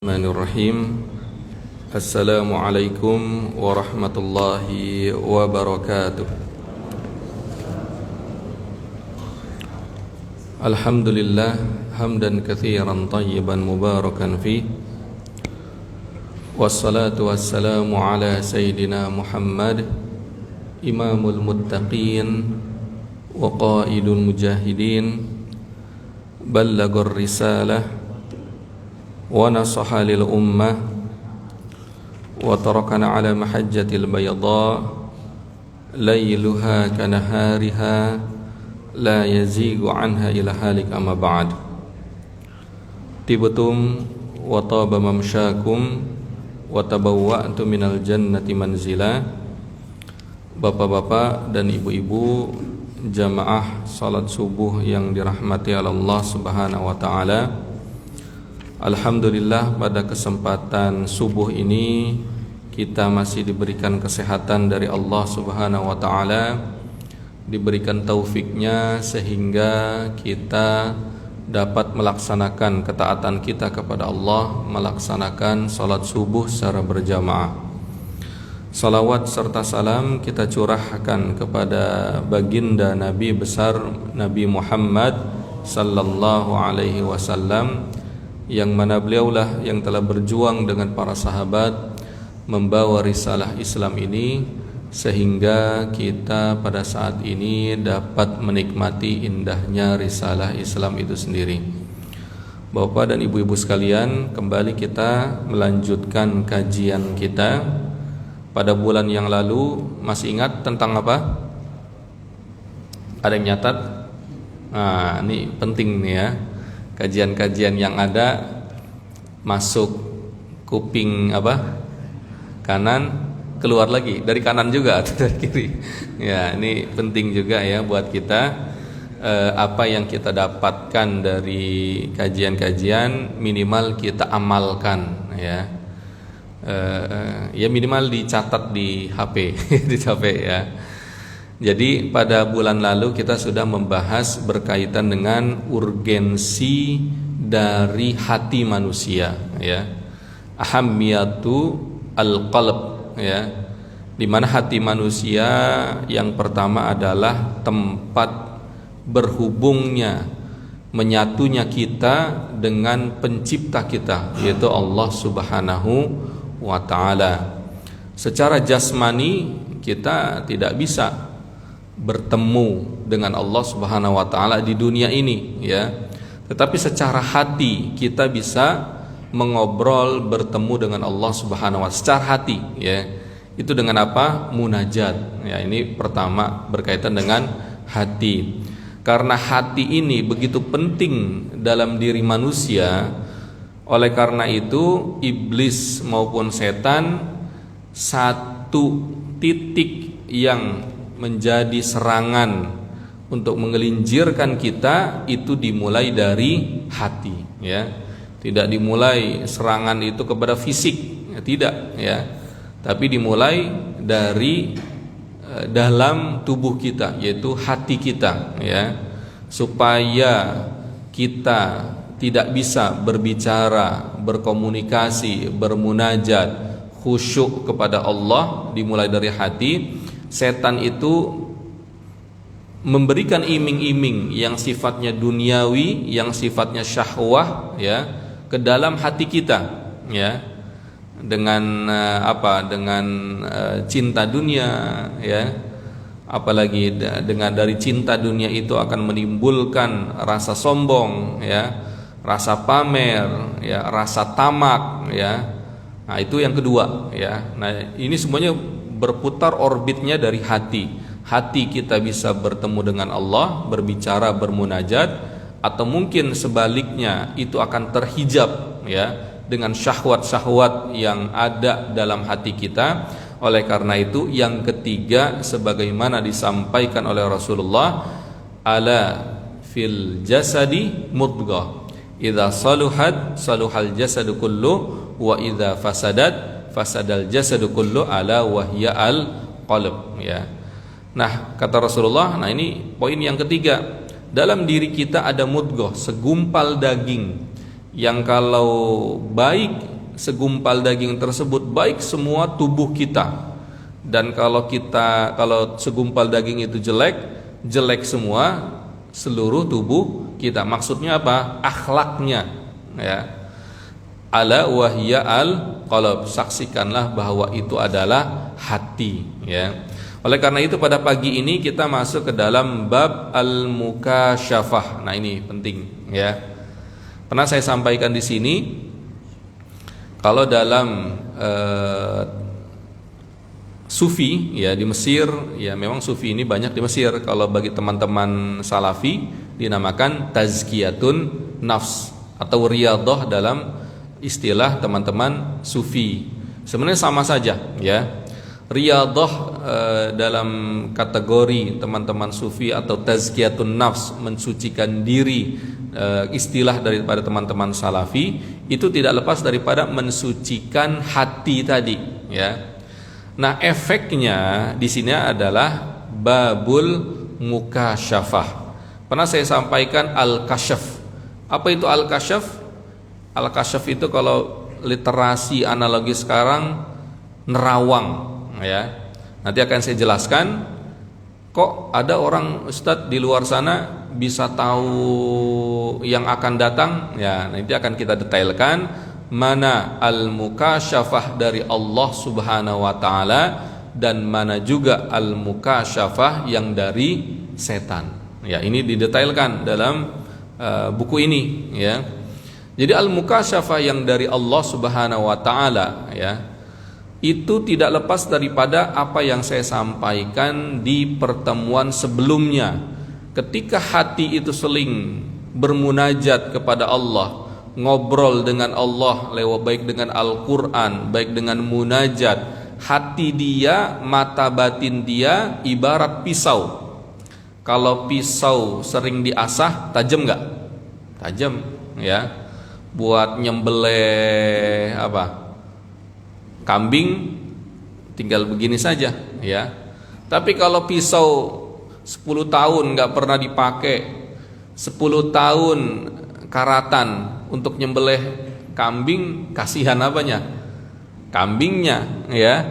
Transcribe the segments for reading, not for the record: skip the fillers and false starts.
Bismillahirrahmanirrahim. Assalamualaikum warahmatullahi wabarakatuh. Alhamdulillah hamdan katsiran tayyiban mubarakan fi. Wassalatu wassalamu ala sayyidina Muhammad imamul muttaqin wa qaidul mujahidin ballagur risalah wa nasaha lil ummah wa tarakana ala mahajjatil bayda layluha kanahariha la yazigu anha ila halik amma ba'd. Tibtum wa taba mamsyakum wa tabawwa'tum minal jannati manzila. Bapak-bapak dan ibu-ibu jamaah salat subuh yang dirahmati Allah Subhanahu wa taala, alhamdulillah pada kesempatan subuh ini kita masih diberikan kesehatan dari Allah Subhanahu wa taala, diberikan taufiknya sehingga kita dapat melaksanakan ketaatan kita kepada Allah, melaksanakan salat subuh secara berjamaah. Salawat serta salam kita curahkan kepada baginda Nabi besar Nabi Muhammad sallallahu alaihi wasallam, yang mana beliaulah yang telah berjuang dengan para sahabat membawa risalah Islam ini sehingga kita pada saat ini dapat menikmati indahnya risalah Islam itu sendiri. Bapak dan ibu-ibu sekalian, kembali kita melanjutkan kajian kita. Pada bulan yang lalu masih ingat tentang apa? Ada yang nyatat? Nah, ini penting nih ya. Kajian-kajian yang ada masuk kuping apa? Kanan, keluar lagi dari kanan juga atau dari kiri. Ya, ini penting juga ya buat kita. Apa yang kita dapatkan dari kajian-kajian minimal kita amalkan ya. Ya minimal dicatat di HP, di HP ya. Jadi pada bulan lalu kita sudah membahas berkaitan dengan urgensi dari hati manusia ya. Ahammiyatu al-qalb ya. Di mana hati manusia yang pertama adalah tempat berhubungnya, menyatunya kita dengan pencipta kita, yaitu Allah Subhanahu wa ta'ala. Secara jasmani kita tidak bisa bertemu dengan Allah Subhanahu wa ta'ala di dunia ini ya. Tetapi secara hati kita bisa mengobrol, bertemu dengan Allah Subhanahu wa ta'ala secara hati ya. Itu dengan apa? Munajat. Ya, ini pertama berkaitan dengan hati. Karena hati ini begitu penting dalam diri manusia, oleh karena itu iblis maupun setan satu titik yang menjadi serangan untuk menggelincirkan kita itu dimulai dari hati ya. Tidak dimulai serangan itu kepada fisik ya, tidak ya. Tapi dimulai dari dalam tubuh kita, yaitu hati kita ya. Supaya kita tidak bisa berbicara, berkomunikasi, bermunajat, khusyuk kepada Allah dimulai dari hati. Setan itu memberikan iming-iming yang sifatnya duniawi, yang sifatnya syahwah ya, ke dalam hati kita ya. Dengan dengan cinta dunia ya. Apalagi dengan dari cinta dunia itu akan menimbulkan rasa sombong ya, rasa pamer ya, rasa tamak ya. Nah, itu yang kedua ya. Nah, ini semuanya berputar orbitnya dari hati. Hati kita bisa bertemu dengan Allah, berbicara, bermunajat, atau mungkin sebaliknya itu akan terhijab ya dengan syahwat-syahwat yang ada dalam hati kita. Oleh karena itu yang ketiga sebagaimana disampaikan oleh Rasulullah, ala fil jasadi mudghah, idza saluhat saluhal jasadu kullu wa idza fasadat fasadal jasadu kullu ala wahya al qalb ya. Nah, kata Rasulullah, nah ini poin yang ketiga. Dalam diri kita ada mudghah, segumpal daging yang kalau baik segumpal daging tersebut baik semua tubuh kita. Dan kalau segumpal daging itu jelek semua seluruh tubuh kita. Maksudnya apa? Akhlaknya, ya. Ala wahya al-qalb, saksikanlah bahwa itu adalah hati, ya. Oleh karena itu pada pagi ini kita masuk ke dalam bab al-mukasyafah. Nah, ini penting, ya. Pernah saya sampaikan di sini, kalau dalam Sufi, ya, di Mesir, ya, memang Sufi ini banyak di Mesir. Kalau bagi teman-teman Salafi dinamakan tazkiyatun nafs atau riyadhah dalam istilah teman-teman Sufi. Sebenarnya sama saja, ya. Riyadhah dalam kategori teman-teman Sufi atau tazkiyatun nafs, mensucikan diri, istilah daripada teman-teman Salafi itu tidak lepas daripada mensucikan hati tadi, ya. Nah, efeknya di sini adalah babul mukasyafah. Pernah saya sampaikan al-kasyaf. Apa itu al-kasyaf? Al-kasyaf itu kalau literasi analogi sekarang nerawang, ya. Nanti akan saya jelaskan. Kok ada orang ustadz di luar sana bisa tahu yang akan datang? Ya, nanti akan kita detailkan mana al-mukasyafah dari Allah Subhanahu wa taala dan mana juga al-mukasyafah yang dari setan. Ya, ini didetailkan dalam buku ini, ya. Jadi al-mukasyafah yang dari Allah Subhanahu wa taala, ya, itu tidak lepas daripada apa yang saya sampaikan di pertemuan sebelumnya. Ketika hati itu seling bermunajat kepada Allah, ngobrol dengan Allah lewat baik dengan Al-Quran, baik dengan munajat, hati dia, mata batin dia ibarat pisau. Kalau pisau sering diasah, tajam nggak? Tajam, ya. Buat nyembelih kambing tinggal begini saja, ya. Tapi kalau pisau 10 tahun nggak pernah dipakai, 10 tahun karatan untuk nyembelih kambing, kasihan apanya? Kambingnya, ya.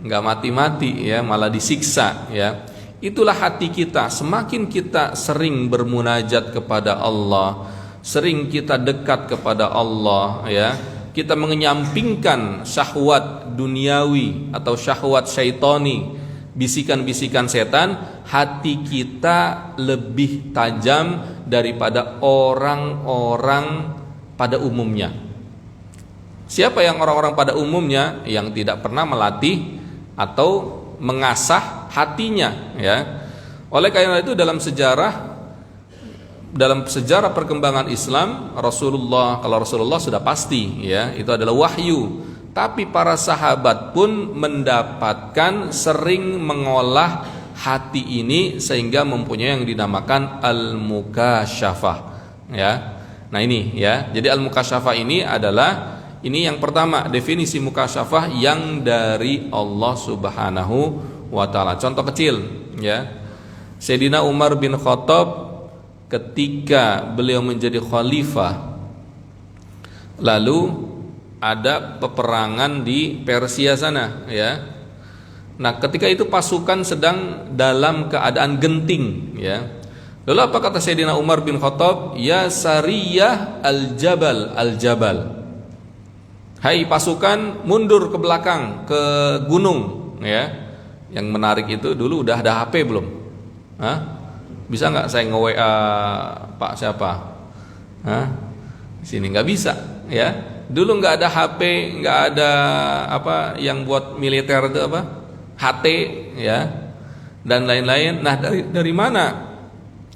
Nggak mati-mati, ya, malah disiksa, ya. Itulah hati kita. Semakin kita sering bermunajat kepada Allah, sering kita dekat kepada Allah, ya, kita menyampingkan syahwat duniawi atau syahwat syaitani, bisikan-bisikan setan, hati kita lebih tajam daripada orang-orang pada umumnya. Siapa yang orang-orang pada umumnya? Yang tidak pernah melatih atau mengasah hatinya, ya. Oleh karena itu dalam sejarah perkembangan Islam, kalau Rasulullah sudah pasti, ya, itu adalah wahyu. Tapi para sahabat pun mendapatkan sering mengolah hati ini sehingga mempunyai yang dinamakan al-mukasyafah, ya. Nah, ini, ya. Jadi al-mukasyafah ini adalah, ini yang pertama, definisi mukasyafah yang dari Allah Subhanahu wa taala. Contoh kecil, ya. Sayyidina Umar bin Khattab ketika beliau menjadi khalifah, lalu ada peperangan di Persia sana, ya. Nah, ketika itu pasukan sedang dalam keadaan genting, ya. Lalu apa kata Sayyidina Umar bin Khattab? Ya sariyah al-jabal, al-jabal. Hai pasukan, mundur ke belakang, ke gunung, ya. Yang menarik itu dulu udah ada HP belum? Hah? Bisa nggak saya nge-WA Pak siapa? Hah? Sini nggak bisa, ya. Dulu nggak ada HP, nggak ada yang buat militer itu HT, ya, dan lain-lain. Nah, dari mana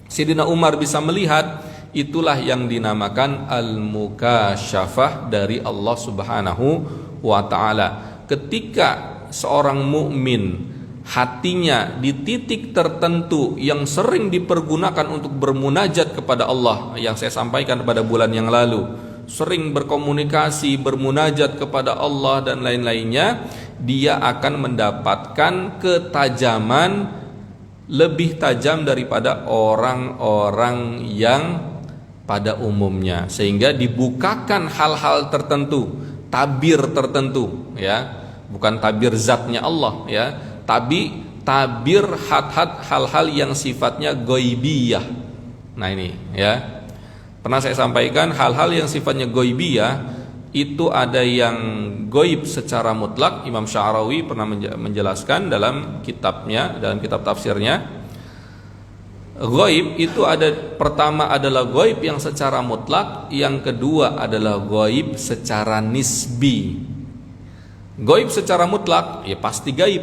Sayyidina Umar bisa melihat? Itulah yang dinamakan al-mukasyafah dari Allah Subhanahu wa taala. Ketika seorang mukmin hatinya di titik tertentu yang sering dipergunakan untuk bermunajat kepada Allah, yang saya sampaikan pada bulan yang lalu, sering berkomunikasi, bermunajat kepada Allah dan lain-lainnya, dia akan mendapatkan ketajaman lebih tajam daripada orang-orang yang pada umumnya, sehingga dibukakan hal-hal tertentu, tabir tertentu, ya. Bukan tabir zatnya Allah, ya, tapi tabir hal-hal yang sifatnya ghaibiyah. Nah ini, ya. Pernah saya sampaikan hal-hal yang sifatnya ghaibiyah itu ada yang ghaib secara mutlak. Imam Sya'rawi pernah menjelaskan dalam kitabnya, dalam kitab tafsirnya. Ghaib itu ada, pertama adalah ghaib yang secara mutlak, yang kedua adalah ghaib secara nisbi. Gaib secara mutlak ya pasti gaib.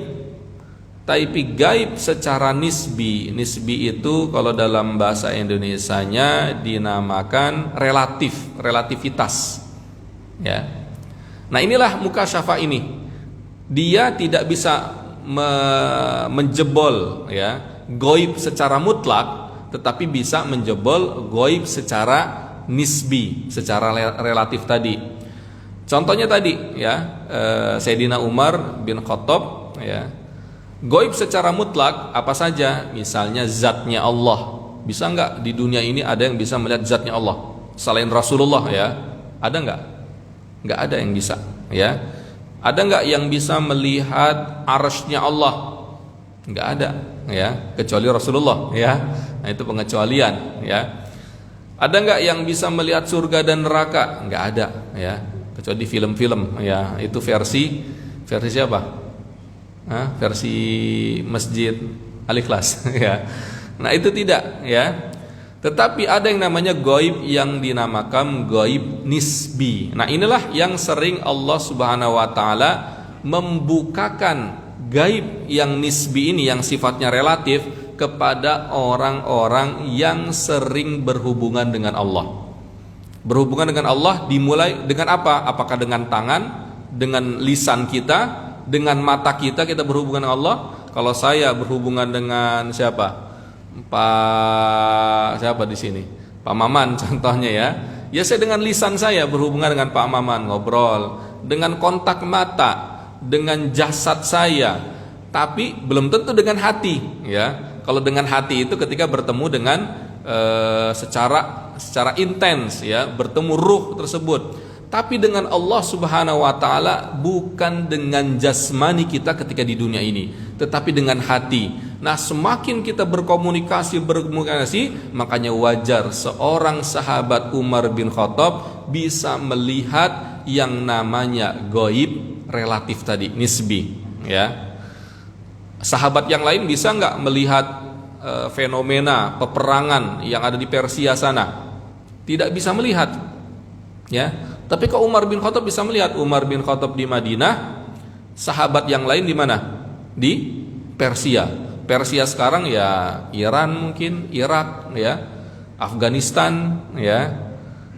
Tapi gaib secara nisbi, nisbi itu kalau dalam bahasa Indonesianya dinamakan relativitas. Ya. Nah, inilah mukasyafah ini. Dia tidak bisa menjebol, ya, gaib secara mutlak, tetapi bisa menjebol gaib secara nisbi, secara relatif tadi. Contohnya tadi, ya, Sayyidina Umar bin Khattab, ya, gaib secara mutlak apa saja, misalnya zatnya Allah. Bisa nggak di dunia ini ada yang bisa melihat zatnya Allah selain Rasulullah, ya? Ada nggak? Nggak ada yang bisa, ya. Ada nggak yang bisa melihat arsy-nya Allah? Nggak ada, ya, kecuali Rasulullah, ya. Nah, itu pengecualian, ya. Ada nggak yang bisa melihat surga dan neraka? Nggak ada, ya. Kecuali di film-film, ya, itu versi siapa? Versi Masjid Al-Ikhlas, ya. Nah, itu tidak, ya. Tetapi ada yang namanya gaib yang dinamakan gaib nisbi. Nah, inilah yang sering Allah Subhanahu wa taala membukakan gaib yang nisbi ini, yang sifatnya relatif, kepada orang-orang yang sering berhubungan dengan Allah. Berhubungan dengan Allah dimulai dengan apa? Apakah dengan tangan, dengan lisan kita, dengan mata kita berhubungan dengan Allah? Kalau saya berhubungan dengan siapa? Siapa di sini? Pak Maman contohnya, ya. Ya, saya dengan lisan saya berhubungan dengan Pak Maman, ngobrol, dengan kontak mata, dengan jasad saya. Tapi belum tentu dengan hati, ya. Kalau dengan hati itu ketika bertemu dengan secara intens, ya, bertemu ruh tersebut. Tapi dengan Allah Subhanahu wa taala bukan dengan jasmani kita ketika di dunia ini, tetapi dengan hati. Nah, semakin kita berkomunikasi, makanya wajar seorang sahabat Umar bin Khattab bisa melihat yang namanya gaib relatif tadi, nisbi, ya. Sahabat yang lain bisa nggak melihat fenomena peperangan yang ada di Persia sana? Tidak bisa melihat, ya. Tapi kalau Umar bin Khattab bisa melihat. Umar bin Khattab di Madinah, sahabat yang lain di mana? Di Persia. Persia sekarang ya Iran, mungkin Irak, ya, Afghanistan, ya.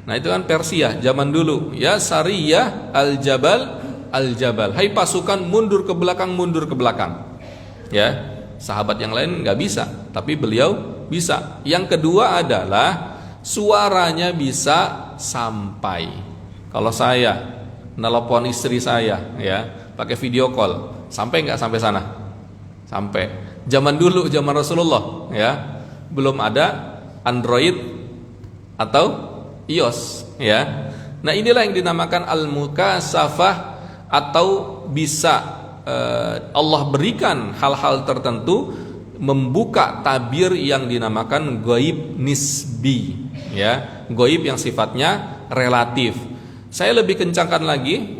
Nah, itu kan Persia zaman dulu. Ya Sariyah al-Jabal. Hai pasukan, mundur ke belakang. Ya, sahabat yang lain nggak bisa, tapi beliau bisa. Yang kedua adalah suaranya bisa sampai. Kalau saya nelpon istri saya, ya, pakai video call, sampai nggak sampai sana? Sampai. Zaman dulu, zaman Rasulullah, ya, belum ada Android atau iOS, ya. Nah, inilah yang dinamakan al-mukasafah, atau bisa Allah berikan hal-hal tertentu, membuka tabir yang dinamakan gaib nisbi, ya, gaib yang sifatnya relatif. Saya lebih kencangkan lagi,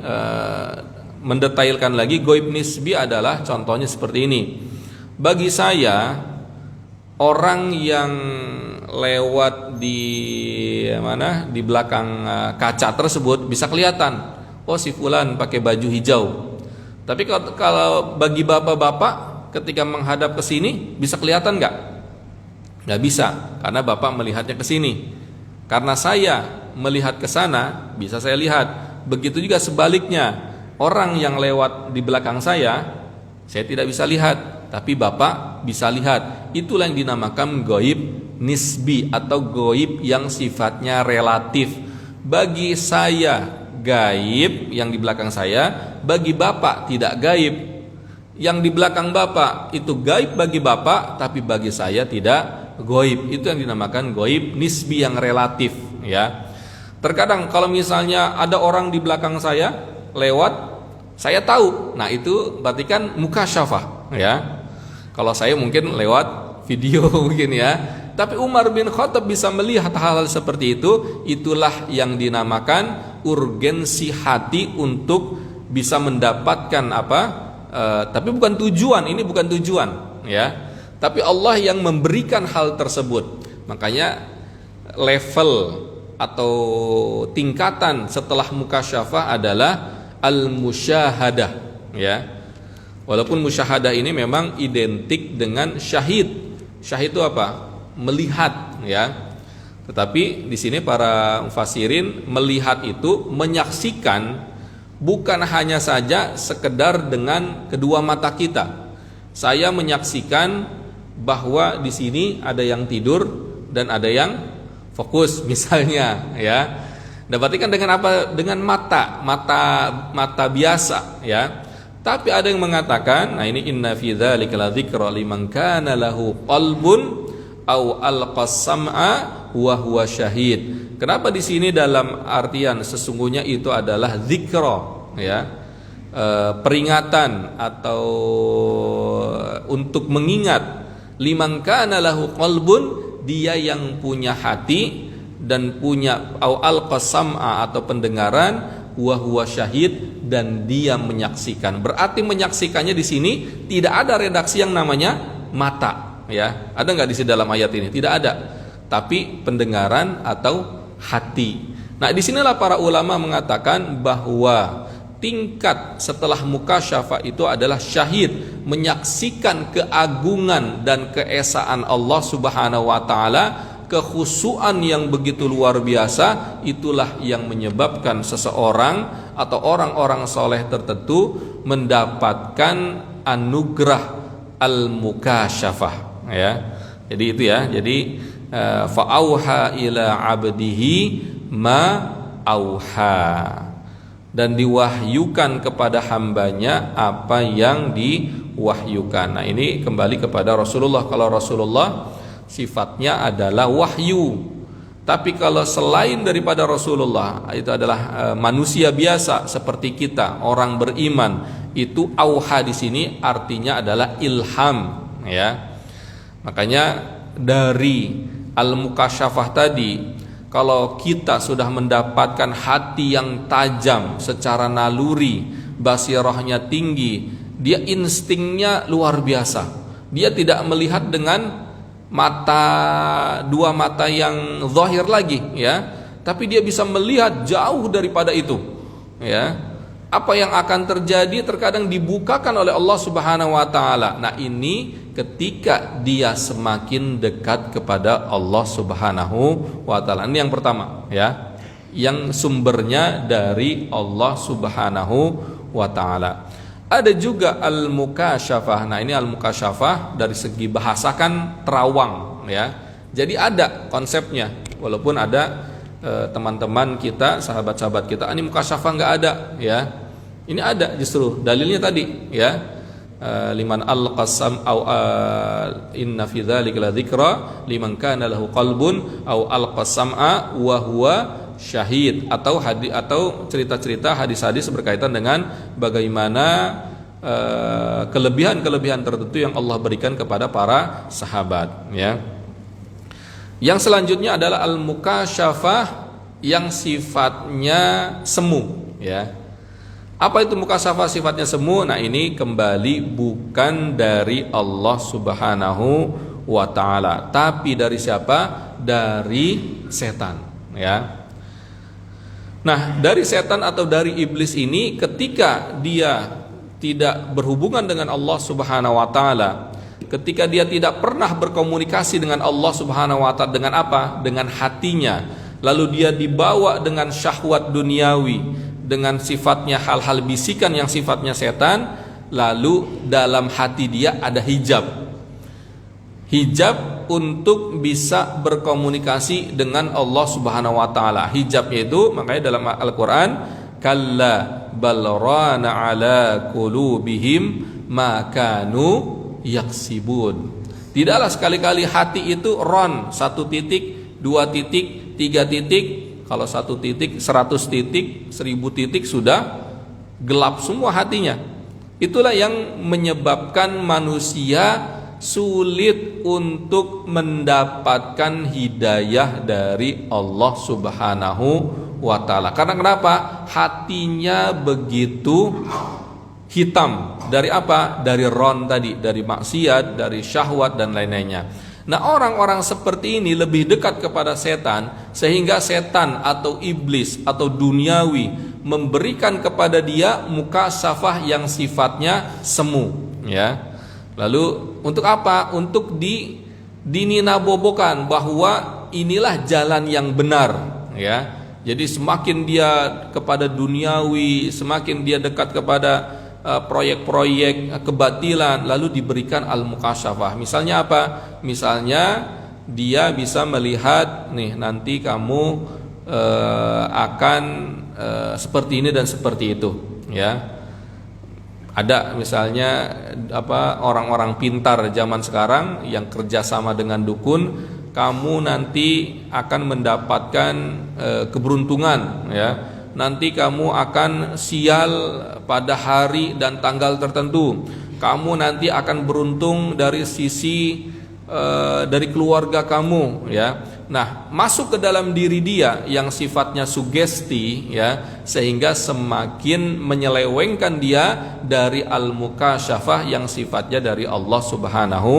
mendetailkan lagi. Gaib nisbi adalah contohnya seperti ini. Bagi saya, orang yang lewat di belakang kaca tersebut bisa kelihatan, oh, si fulan pakai baju hijau. Tapi kalau bagi bapak-bapak ketika menghadap ke sini bisa kelihatan nggak? Nggak bisa, karena bapak melihatnya ke sini. Karena saya melihat ke sana, bisa saya lihat. Begitu juga sebaliknya, orang yang lewat di belakang saya tidak bisa lihat, tapi bapak bisa lihat. Itulah yang dinamakan gaib nisbi, atau gaib yang sifatnya relatif. Bagi saya gaib yang di belakang saya, bagi bapak tidak gaib. Yang di belakang bapak itu gaib bagi bapak, tapi bagi saya tidak gaib. Itu yang dinamakan gaib nisbi yang relatif, ya. Terkadang kalau misalnya ada orang di belakang saya, lewat saya tahu. Nah, itu berarti kan mukasyafah ya. Kalau saya mungkin lewat video mungkin ya. Tapi Umar bin Khattab bisa melihat hal-hal seperti itu. Itulah yang dinamakan urgensi hati untuk bisa mendapatkan apa? Tapi bukan tujuan, ini bukan tujuan ya. Tapi Allah yang memberikan hal tersebut. Makanya level atau tingkatan setelah mukasyafah adalah al-musyahadah ya. Walaupun musyahadah ini memang identik dengan syahid. Syahid itu apa? Melihat ya. Tetapi di sini para mufassirin melihat itu menyaksikan, bukan hanya saja sekedar dengan kedua mata kita. Saya menyaksikan bahwa di sini ada yang tidur dan ada yang fokus misalnya ya. Nah, berarti kan dengan apa? Dengan mata biasa ya. Tapi ada yang mengatakan, nah ini inna fi dzalika ladzikra liman kana lahu qalbun au alqas sam'a wa huwa syahid. Kenapa di sini dalam artian sesungguhnya itu adalah dzikra ya. Peringatan atau untuk mengingat liman kana lahu qalbun, dia yang punya hati dan punya au alqas sam'a atau pendengaran, wa huwa syahid, dan dia menyaksikan. Berarti menyaksikannya di sini tidak ada redaksi yang namanya mata ya. Ada nggak di sini dalam ayat ini? Tidak ada. Tapi pendengaran atau hati. Nah, disinilah para ulama mengatakan bahwa tingkat setelah mukasyafah itu adalah syahid, menyaksikan keagungan dan keesaan Allah Subhanahu wa taala, kekhusyuan yang begitu luar biasa. Itulah yang menyebabkan seseorang atau orang-orang soleh tertentu mendapatkan anugerah al-mukasyafah ya. Jadi itu ya. Jadi fa'auha ila 'abdihi ma auha, dan diwahyukan kepada hambanya apa yang diwahyukan. Nah, ini kembali kepada Rasulullah. Kalau Rasulullah sifatnya adalah wahyu. Tapi kalau selain daripada Rasulullah, itu adalah manusia biasa seperti kita, orang beriman, itu auha di sini artinya adalah ilham ya. Makanya dari al-mukasyafah tadi, kalau kita sudah mendapatkan hati yang tajam secara naluri, basirahnya tinggi, dia instingnya luar biasa. Dia tidak melihat dengan dua mata yang zahir lagi ya, tapi dia bisa melihat jauh daripada itu ya. Apa yang akan terjadi terkadang dibukakan oleh Allah Subhanahu wa taala. Nah, ini ketika dia semakin dekat kepada Allah Subhanahu wa taala. Ini yang pertama ya, yang sumbernya dari Allah Subhanahu wa taala. Ada juga al-mukasyafah. Nah, ini al-mukasyafah dari segi bahasa kan terawang ya. Jadi ada konsepnya. Walaupun ada teman-teman kita, sahabat-sahabat kita, ini mukasyafah enggak ada ya. Ini ada justru dalilnya tadi ya. Liman al-qasam au inna fi dzalika ladzikra liman kana lahu qalbun au al-qasam'a wa huwa syahid, atau cerita-cerita hadis-hadis berkaitan dengan bagaimana kelebihan-kelebihan tertentu yang Allah berikan kepada para sahabat ya. Yang selanjutnya adalah al-mukasyafah yang sifatnya semu ya. Apa itu mukasyafah sifatnya semu? Nah, ini kembali bukan dari Allah Subhanahu wa taala, tapi dari siapa? Dari setan ya. Nah, dari setan atau dari iblis ini, ketika dia tidak berhubungan dengan Allah Subhanahu wa taala, ketika dia tidak pernah berkomunikasi dengan Allah Subhanahu wa taala, dengan apa? Dengan hatinya. Lalu dia dibawa dengan syahwat duniawi, dengan sifatnya hal-hal bisikan yang sifatnya setan, lalu dalam hati dia ada hijab untuk bisa berkomunikasi dengan Allah Subhanahu wa taala. Hijab itu makanya dalam Al-Qur'an, kalla bal rana ala qulubihim ma kanu yaksibun. Tidaklah sekali-kali hati itu ron, 1 titik, 2 titik, 3 titik. Kalau 1 titik, 100 titik, 1000 titik sudah gelap semua hatinya. Itulah yang menyebabkan manusia sulit untuk mendapatkan hidayah dari Allah Subhanahu wa ta'ala. Karena kenapa? Hatinya begitu hitam. Dari apa? Dari ron tadi, dari maksiat, dari syahwat dan lain-lainnya. Nah, orang-orang seperti ini lebih dekat kepada setan, sehingga setan atau iblis atau duniawi memberikan kepada dia mukasyafah yang sifatnya semu, ya. Lalu untuk apa? Untuk dininabobokan bahwa inilah jalan yang benar, ya. Jadi semakin dia kepada duniawi, semakin dia dekat kepada proyek-proyek kebatilan, lalu diberikan al-mukasyafah. Misalnya apa? Misalnya dia bisa melihat, nih nanti kamu akan seperti ini dan seperti itu, ya. Ada misalnya orang-orang pintar zaman sekarang yang kerjasama dengan dukun, kamu nanti akan mendapatkan keberuntungan, ya. Nanti kamu akan sial pada hari dan tanggal tertentu. Kamu nanti akan beruntung dari sisi dari keluarga kamu, ya. Nah, masuk ke dalam diri dia yang sifatnya sugesti, ya, sehingga semakin menyelewengkan dia dari al-mukasyafah yang sifatnya dari Allah Subhanahu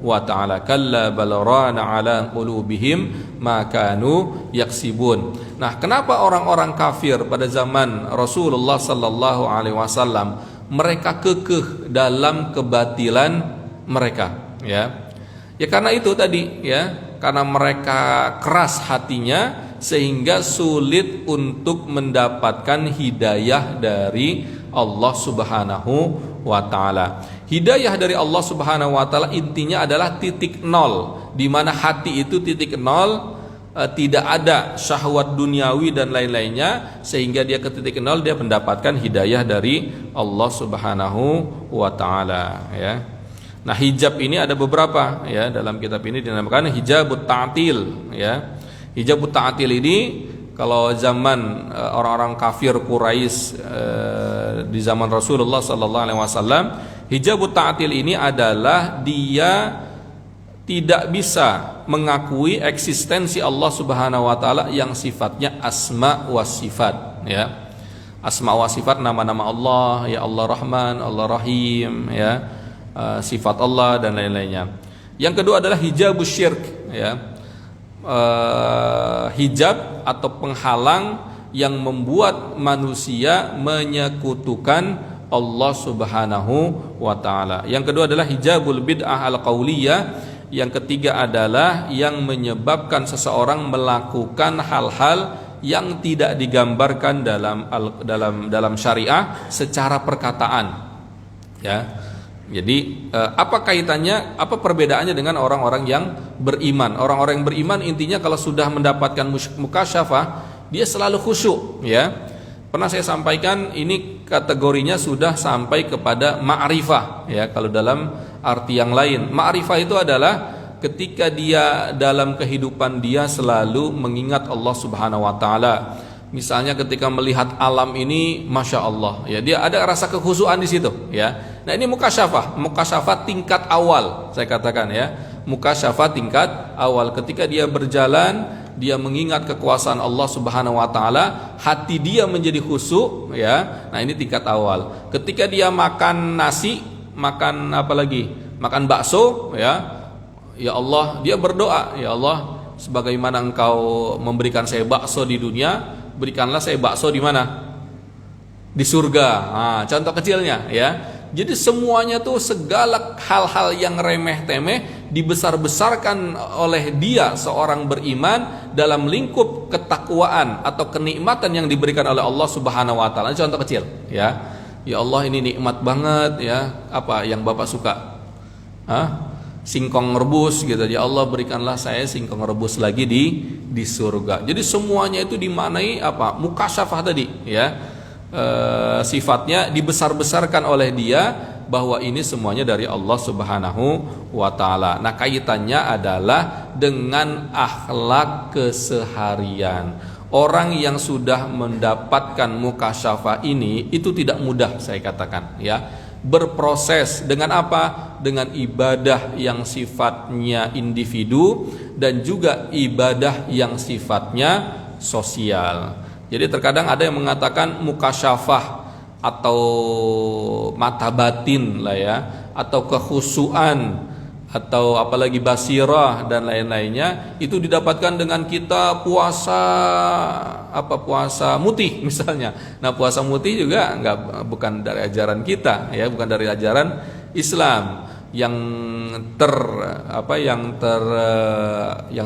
wa ta'ala. Kalla bal rana ala qulubihim ma kanu yaksibun. Nah, kenapa orang-orang kafir pada zaman Rasulullah sallallahu alaihi wasallam mereka kekeh dalam kebatilan mereka, ya? Ya karena itu tadi, ya. Karena mereka keras hatinya sehingga sulit untuk mendapatkan hidayah dari Allah Subhanahu wa ta'ala. Hidayah dari Allah Subhanahu wa ta'ala intinya adalah titik nol, di mana hati itu titik nol, tidak ada syahwat duniawi dan lain-lainnya, sehingga dia ke titik nol, dia mendapatkan hidayah dari Allah Subhanahu wa ta'ala, ya. Nah, hijab ini ada beberapa, ya, dalam kitab ini dinamakan hijabut ta'til, ya. Hijabut ta'til ini kalau zaman orang-orang kafir Quraisy di zaman Rasulullah sallallahu alaihi wasallam, hijabut ta'til ini adalah dia tidak bisa mengakui eksistensi Allah Subhanahu wa taala yang sifatnya asma wa sifat, ya. Asma wa sifat nama-nama Allah, ya, Allah Rahman, Allah Rahim, ya. Sifat Allah dan lain-lainnya. Yang kedua adalah hijabus syirk, ya. Hijab atau penghalang yang membuat manusia menyekutukan Allah Subhanahu wa ta'ala. Yang kedua adalah hijabul bid'ah al-qauliyah. Yang ketiga adalah yang menyebabkan seseorang melakukan hal-hal yang tidak digambarkan dalam syariah secara perkataan, ya. Jadi apa kaitannya, apa perbedaannya dengan orang-orang yang beriman? Orang-orang yang beriman intinya kalau sudah mendapatkan mukasyafah, dia selalu khusyuk, ya. Pernah saya sampaikan ini kategorinya sudah sampai kepada ma'rifah, ya. Kalau dalam arti yang lain, ma'rifah itu adalah ketika dia dalam kehidupan dia selalu mengingat Allah Subhanahu wa ta'ala. Misalnya ketika melihat alam ini, masya Allah, ya, dia ada rasa kekhusyuan di situ, ya. Nah, ini mukasyafah tingkat awal, saya katakan, ya, mukasyafah tingkat awal. Ketika dia berjalan, dia mengingat kekuasaan Allah Subhanahu wa ta'ala, hati dia menjadi khusyuk, ya. Nah, ini tingkat awal. Ketika dia makan nasi, makan apa lagi? Makan bakso, ya. Ya Allah, dia berdoa, ya Allah, sebagaimana Engkau memberikan saya bakso di dunia, berikanlah saya bakso di mana? Di surga. Nah, contoh kecilnya, ya. Jadi semuanya tuh segala hal-hal yang remeh-temeh dibesar-besarkan oleh dia seorang beriman dalam lingkup ketakwaan atau kenikmatan yang diberikan oleh Allah Subhanahu wa taala. Contoh kecil, ya. Ya Allah, ini nikmat banget, ya. Apa yang Bapak suka? Singkong rebus gitu. Ya Allah, berikanlah saya singkong rebus lagi di surga. Jadi semuanya itu dimaknai apa? Mukasyafah tadi, ya. Sifatnya dibesar-besarkan oleh dia bahwa ini semuanya dari Allah Subhanahu wa ta'ala. Nah, kaitannya adalah dengan akhlak keseharian. orang yang sudah mendapatkan mukasyafah ini itu tidak mudah, saya katakan ya. Berproses dengan apa? Dengan ibadah yang sifatnya individu dan juga ibadah yang sifatnya sosial. Jadi terkadang ada yang mengatakan mukasyafah atau mata batin lah ya, atau kekhusyuan, atau apalagi basirah dan lain-lainnya, itu didapatkan dengan kita puasa mutih misalnya. Nah, puasa mutih juga bukan dari ajaran kita ya, bukan dari ajaran Islam. Yang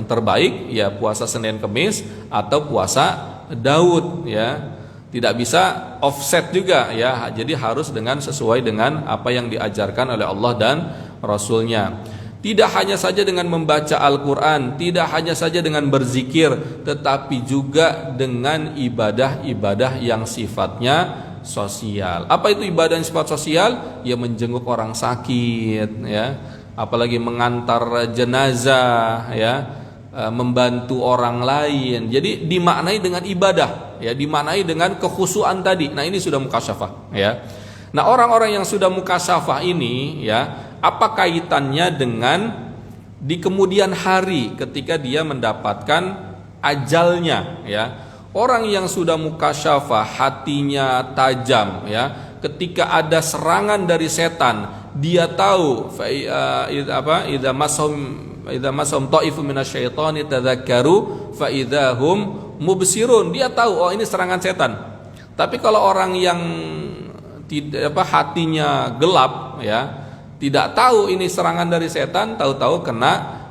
terbaik ya puasa Senin Kemis atau puasa Daud ya. Tidak bisa offset juga ya. Jadi harus sesuai dengan apa yang diajarkan oleh Allah dan Rasulnya. Tidak hanya saja dengan membaca Al-Quran, tidak hanya saja dengan berzikir, tetapi juga dengan ibadah-ibadah yang sifatnya sosial. Apa itu ibadah yang sifat sosial? Ya menjenguk orang sakit ya, apalagi mengantar jenazah ya, membantu orang lain. Jadi dimaknai dengan ibadah ya, dimaknai dengan kekhusyuan tadi. Nah, ini sudah mukasyafah ya. Nah, orang-orang yang sudah mukasyafah ini ya, apa kaitannya dengan di kemudian hari ketika dia mendapatkan ajalnya ya. Orang yang sudah mukasyafah hatinya tajam ya, ketika ada serangan dari setan dia tahu idza masahum ta'ifun minasyaitani tadzakkaru fa idzahum mubsirun. Dia tahu oh ini serangan setan. Tapi kalau orang yang hatinya gelap ya, tidak tahu ini serangan dari setan, tahu-tahu kena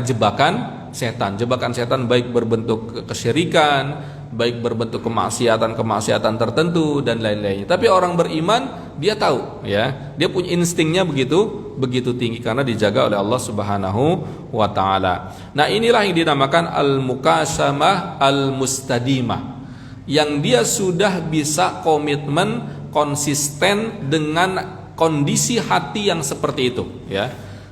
jebakan setan baik berbentuk kesyirikan, baik berbentuk kemaksiatan tertentu dan lain-lainnya. Tapi orang beriman dia tahu ya, dia punya instingnya begitu tinggi karena dijaga oleh Allah Subhanahu wa taala. Nah, inilah yang dinamakan al-mukasyamah al-mustadimah, yang dia sudah bisa komitmen konsisten dengan kondisi hati yang seperti itu ya.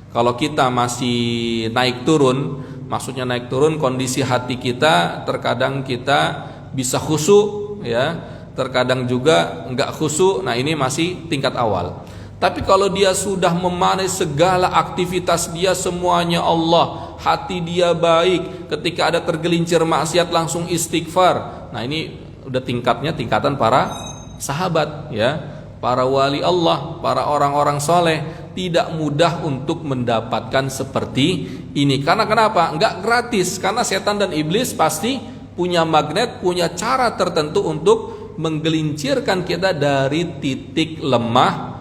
Kalau kita masih naik turun, maksudnya naik turun kondisi hati kita, terkadang kita bisa khusyuk ya, terkadang juga enggak khusyuk. Nah, ini masih tingkat awal. Tapi kalau dia sudah memanai segala aktivitas dia semuanya Allah, hati dia baik, ketika ada tergelincir maksiat langsung istighfar. Nah, ini udah tingkatan para sahabat ya, para wali Allah, para orang-orang soleh. Tidak mudah untuk mendapatkan seperti ini. Karena kenapa? Enggak gratis. Karena setan dan iblis pasti punya magnet, punya cara tertentu untuk menggelincirkan kita dari titik lemah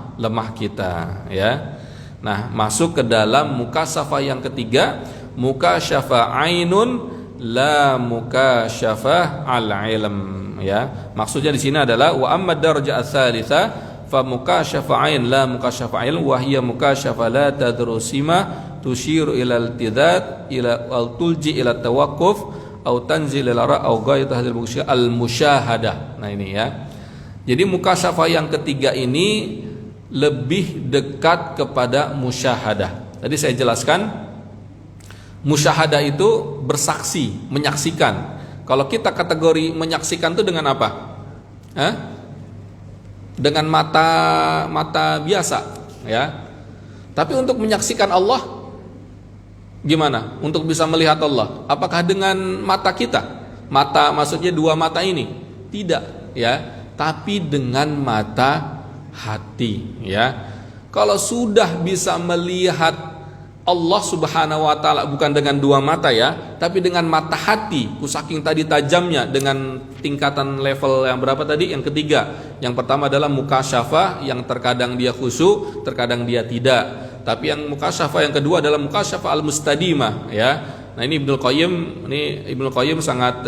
kita ya. Nah, masuk ke dalam mukasyafah yang ketiga, mukasyafah ainun la mukasyafah al-ilm ya. Maksudnya di sini adalah wa amma darajah ats-tsalitsah fa mukasyafah ain la mukasyafah ilm wa hiya mukasyafah la tadrusima tushiru ila al-tidad ila al-tulji ila tawaqquf au tanzil ila ra au ghayat hadil al-musyahadah. Nah, ini ya. Jadi mukasyafah yang ketiga ini lebih dekat kepada musyahadah. Tadi saya jelaskan musyahadah itu bersaksi, menyaksikan. Kalau kita kategori menyaksikan itu dengan apa? Dengan mata biasa ya. Tapi untuk menyaksikan Allah gimana? Untuk bisa melihat Allah, apakah dengan mata kita? Mata maksudnya dua mata ini? Tidak ya, tapi dengan mata hati ya. Kalau sudah bisa melihat Allah Subhanahu wa taala bukan dengan dua mata ya, tapi dengan mata hati, saking tadi tajamnya, dengan tingkatan level yang berapa tadi? Yang ketiga. Yang pertama adalah mukasyafah yang terkadang dia khusyuk, terkadang dia tidak. Tapi yang mukasyafah yang kedua adalah mukasyafah al-mustadimah ya. Nah, ini Ibnu Qayyim sangat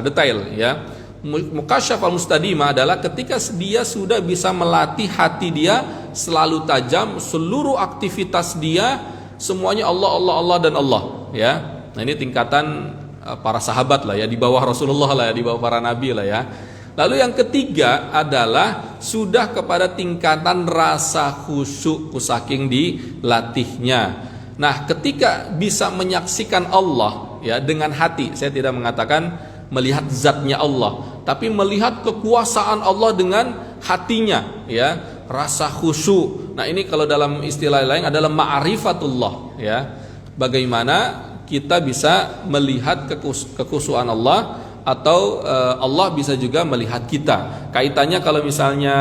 detail ya. Mukasyafah al-mustadimah adalah ketika dia sudah bisa melatih hati dia selalu tajam, seluruh aktivitas dia semuanya Allah dan Allah ya. Nah, ini tingkatan para sahabat lah ya, di bawah Rasulullah lah ya, di bawah para nabi lah ya. Lalu yang ketiga adalah sudah kepada tingkatan rasa khusyuk saking dilatihnya. Nah, ketika bisa menyaksikan Allah ya dengan hati, saya tidak mengatakan melihat zatnya Allah, tapi melihat kekuasaan Allah dengan hatinya, ya, rasa khusyuk. Nah, ini kalau dalam istilah lain adalah ma'rifatullah, ya. Bagaimana kita bisa melihat kekhusyuan Allah, atau Allah bisa juga melihat kita. Kaitannya kalau misalnya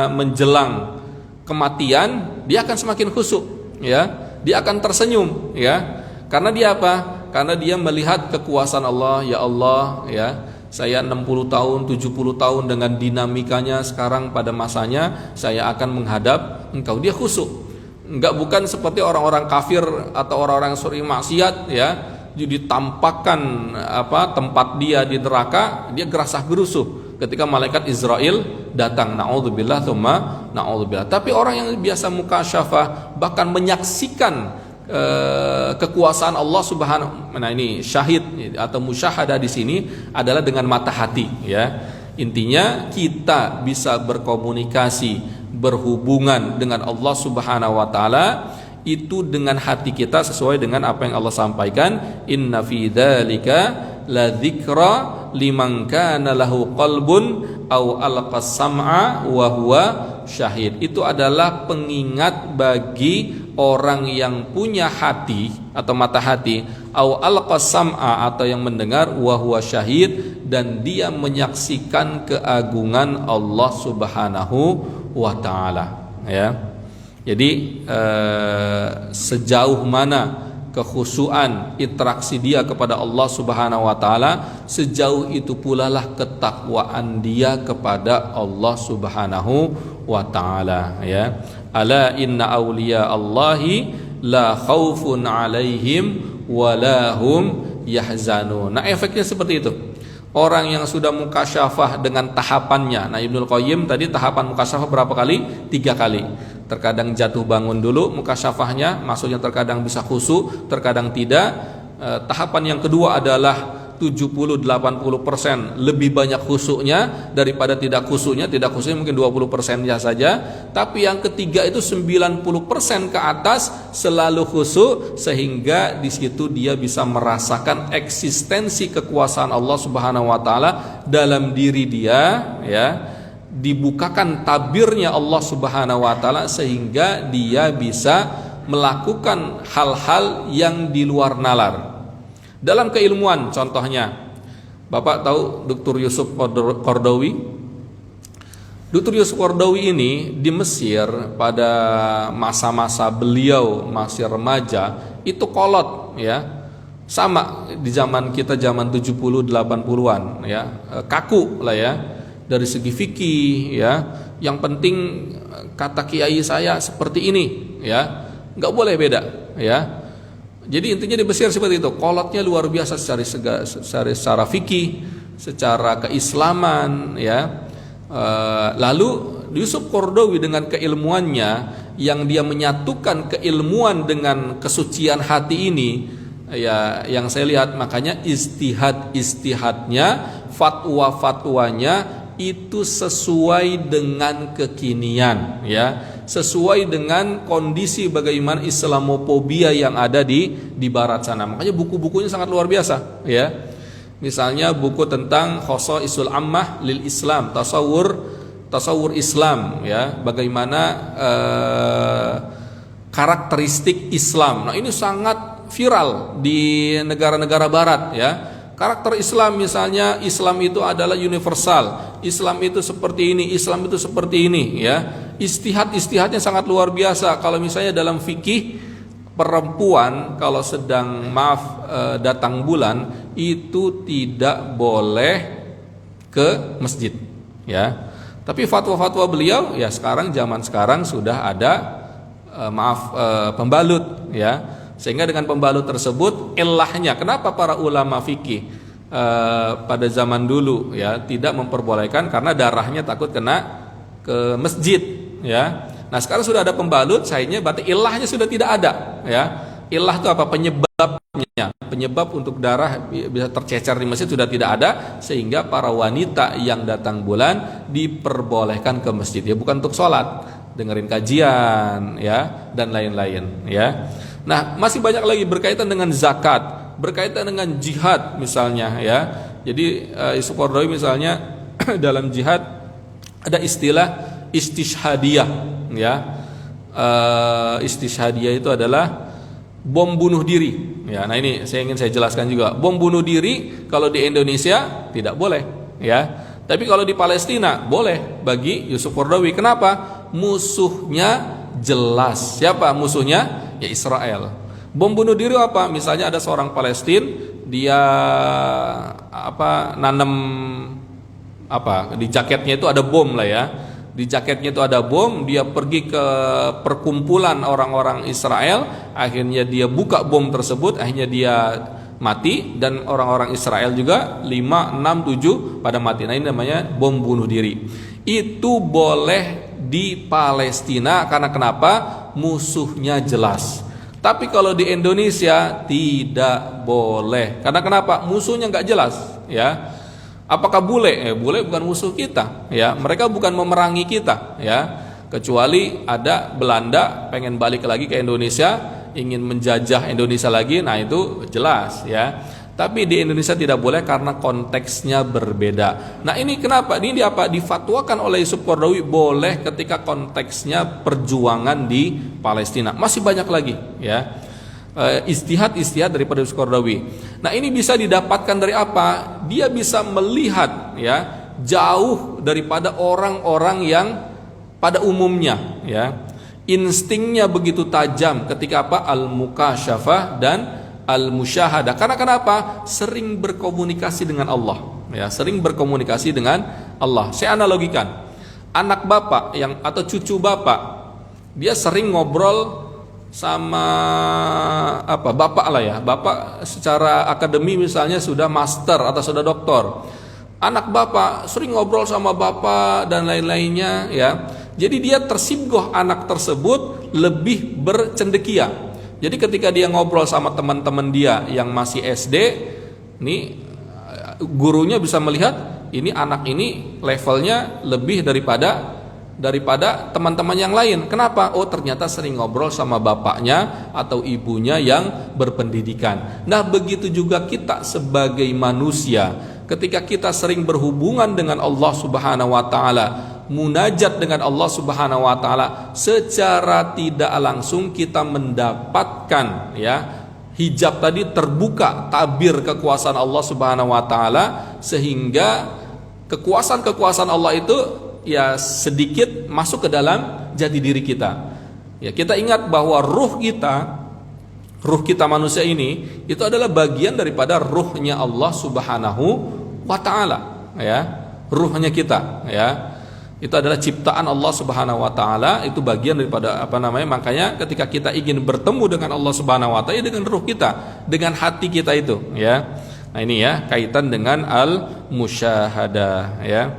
menjelang kematian, dia akan semakin khusyuk, ya. Dia akan tersenyum, ya. Karena dia apa? Karena dia melihat kekuasaan Allah. Ya Allah, ya, saya 60 tahun, 70 tahun dengan dinamikanya, sekarang pada masanya saya akan menghadap Engkau. Dia khusyuk. Bukan seperti orang-orang kafir atau orang-orang yang sering maksiat, ya, ditampakkan tempat dia di neraka, dia gerasah gerusuh ketika malaikat Israel datang. Na'udzubillah tsumma na'udzubillah. Tapi orang yang biasa mukasyafah, bahkan menyaksikan kekuasaan Allah Subhanahu. Nah, ini syahid atau musyahadah di sini adalah dengan mata hati, ya. Intinya kita bisa berkomunikasi, berhubungan dengan Allah Subhanahu wa taala itu dengan hati kita, sesuai dengan apa yang Allah sampaikan. Inna fi dzalika la dzikra liman kana lahu qalbun aw alqas sam'a wa huwa syahid. Itu adalah pengingat bagi orang yang punya hati atau mata hati, aw alqas sam'a, atau yang mendengar, wa huwa syahid, dan dia menyaksikan keagungan Allah Subhanahu wa taala, ya. Jadi sejauh mana kekhusyuan interaksi dia kepada Allah Subhanahu wa taala, sejauh itu pula lah ketakwaan dia kepada Allah Subhanahu wa taala, ya. Ala inna awliya Allahi la khaufun alaihim wa la hum yahzanun. Nah, efeknya seperti itu. Orang yang sudah mukasyafah dengan tahapannya. Nah, Ibnul Qayyim tadi tahapan mukasyafah berapa kali? 3 kali. Terkadang jatuh bangun dulu mukasyafahnya, maksudnya terkadang bisa khusyuk, terkadang tidak. Tahapan yang kedua adalah 70-80% lebih banyak khusyuknya daripada tidak khusyuknya. Tidak khusyuknya mungkin 20%-nya saja. Tapi yang ketiga itu 90% ke atas selalu khusyuk, sehingga di situ dia bisa merasakan eksistensi kekuasaan Allah Subhanahu wa taala dalam diri dia, ya. Dibukakan tabirnya Allah Subhanahu wa taala sehingga dia bisa melakukan hal-hal yang di luar nalar. Dalam keilmuan, contohnya, Bapak tahu Dr. Yusuf Qaradawi? Dr. Yusuf Qaradawi ini di Mesir pada masa-masa beliau masih remaja itu kolot, ya. Sama di zaman kita, zaman 70-80-an, ya. Kaku lah, ya. Dari segi fikih, ya. Yang penting kata kiai saya seperti ini, ya. Enggak boleh beda, ya. Jadi intinya di Mesir seperti itu, kolotnya luar biasa secara fikih, secara keislaman, ya. Lalu Yusuf Qaradawi dengan keilmuannya yang dia menyatukan keilmuan dengan kesucian hati ini, ya, yang saya lihat, makanya istihadnya, fatwa-fatwanya itu sesuai dengan kekinian, ya. Sesuai dengan kondisi bagaimana Islamofobia yang ada di barat sana. Makanya buku-bukunya sangat luar biasa, ya. Misalnya buku tentang Khosaisul Ammah lil Islam, tasawur Islam, ya. Bagaimana karakteristik Islam. Nah, ini sangat viral di negara-negara barat, ya. Karakter Islam, misalnya Islam itu adalah universal, Islam itu seperti ini, Islam itu seperti ini, ya. Istihadnya sangat luar biasa. Kalau misalnya dalam fikih, perempuan kalau sedang datang bulan itu tidak boleh ke masjid, ya. Tapi fatwa-fatwa beliau, ya, zaman sekarang sudah ada pembalut, ya. Sehingga dengan pembalut tersebut, ilahnya kenapa para ulama fikih pada zaman dulu, ya, tidak memperbolehkan karena darahnya takut kena ke masjid, ya. Nah, sekarang sudah ada pembalut, sayangnya berarti ilahnya sudah tidak ada, ya. Ilah itu apa? Penyebabnya. Penyebab untuk darah bisa tercecer di masjid sudah tidak ada, sehingga para wanita yang datang bulan diperbolehkan ke masjid, ya, bukan untuk sholat, dengerin kajian, ya, dan lain-lain, ya. Nah, masih banyak lagi berkaitan dengan zakat, berkaitan dengan jihad misalnya, ya. Jadi Yusuf Qaradawi misalnya dalam jihad ada istilah istishhadiyah, ya. Istishhadiyah itu adalah bom bunuh diri. Ya, nah ini saya ingin saya jelaskan juga. Bom bunuh diri kalau di Indonesia tidak boleh, ya. Tapi kalau di Palestina boleh bagi Yusuf Qaradawi. Kenapa? Musuhnya jelas. Siapa musuhnya? Ya Israel. Bom bunuh diri apa? Misalnya ada seorang Palestina, dia nanam di jaketnya itu ada bom lah ya. Di jaketnya itu ada bom, dia pergi ke perkumpulan orang-orang Israel, akhirnya dia buka bom tersebut, akhirnya dia mati, dan orang-orang Israel juga 5, 6, 7 pada mati. Nah ini namanya bom bunuh diri. Itu boleh di Palestina karena kenapa? Musuhnya jelas. Tapi kalau di Indonesia tidak boleh. Karena kenapa? Musuhnya nggak jelas, ya. Apakah bule? Bule bukan musuh kita, ya. Mereka bukan memerangi kita, ya. Kecuali ada Belanda pengen balik lagi ke Indonesia, ingin menjajah Indonesia lagi, nah itu jelas, ya. Tapi di Indonesia tidak boleh karena konteksnya berbeda. Nah ini kenapa? Ini difatwakan oleh Yusuf Qaradawi boleh ketika konteksnya perjuangan di Palestina. Masih banyak lagi, ya. Istihad daripada Yusuf Qaradawi. Nah ini bisa didapatkan dari apa? Dia bisa melihat, ya, jauh daripada orang-orang yang pada umumnya, ya. Instingnya begitu tajam ketika al-mukasyafah dan al-musyahadah. Karena kenapa? Sering berkomunikasi dengan Allah, ya, sering berkomunikasi dengan Allah. Saya analogikan, anak bapak atau cucu bapak, dia sering ngobrol sama bapak lah ya. Bapak secara akademi misalnya sudah master atau sudah doktor. Anak bapak sering ngobrol sama bapak dan lain-lainnya, ya. Jadi dia tersibgoh anak tersebut lebih bercendekia. Jadi ketika dia ngobrol sama teman-teman dia yang masih SD, nih gurunya bisa melihat ini anak ini levelnya lebih daripada teman-teman yang lain. Kenapa? Oh ternyata sering ngobrol sama bapaknya atau ibunya yang berpendidikan. Nah begitu juga kita sebagai manusia, ketika kita sering berhubungan dengan Allah Subhanahu wa taala, munajat dengan Allah Subhanahu wa taala, secara tidak langsung kita mendapatkan, ya, hijab tadi terbuka, tabir kekuasaan Allah Subhanahu wa taala, sehingga kekuasaan Allah itu ya sedikit masuk ke dalam jati diri kita. Ya, kita ingat bahwa ruh kita manusia ini itu adalah bagian daripada ruhnya Allah Subhanahu wa taala, ya. Ruhnya kita, ya. Itu adalah ciptaan Allah Subhanahu wa taala, itu bagian daripada makanya ketika kita ingin bertemu dengan Allah Subhanahu wa taala dengan ruh kita, dengan hati kita itu, ya. Nah ini ya kaitan dengan al-musyahadah, ya.